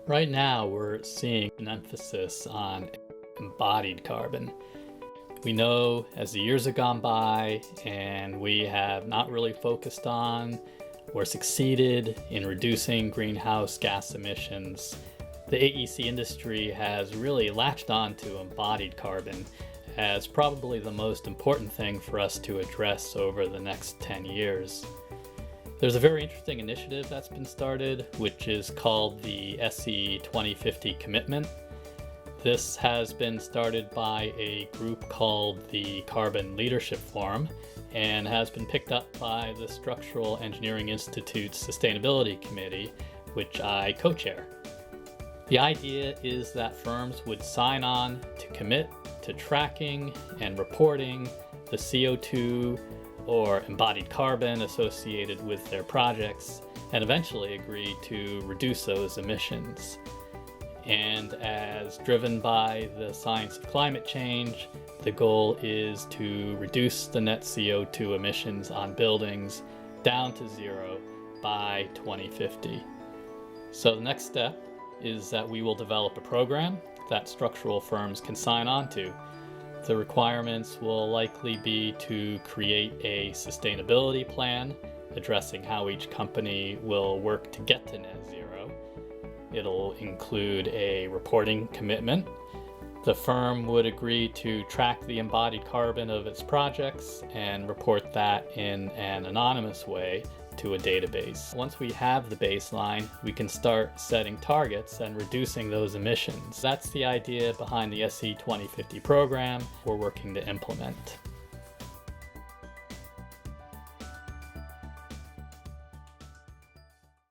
Right now, we're seeing an emphasis on embodied carbon. We know as the years have gone by and we have not really focused on or succeeded in reducing greenhouse gas emissions, the AEC industry has really latched on to embodied carbon as probably the most important thing for us to address over the next 10 years. There's a very interesting initiative that's been started, which is called the SE 2050 Commitment. This has been started by a group called the Carbon Leadership Forum and has been picked up by the Structural Engineering Institute's Sustainability Committee, which I co-chair. The idea is that firms would sign on to commit to tracking and reporting the CO2 or embodied carbon associated with their projects and eventually agree to reduce those emissions. And as driven by the science of climate change, the goal is to reduce the net CO2 emissions on buildings down to zero by 2050. So the next step is that we will develop a program that structural firms can sign on to. The requirements will likely be to create a sustainability plan addressing how each company will work to get to net zero. It'll include a reporting commitment. The firm would agree to track the embodied carbon of its projects and report that in an anonymous way to a database. Once we have the baseline, we can start setting targets and reducing those emissions. That's the idea behind the SE 2050 program we're working to implement.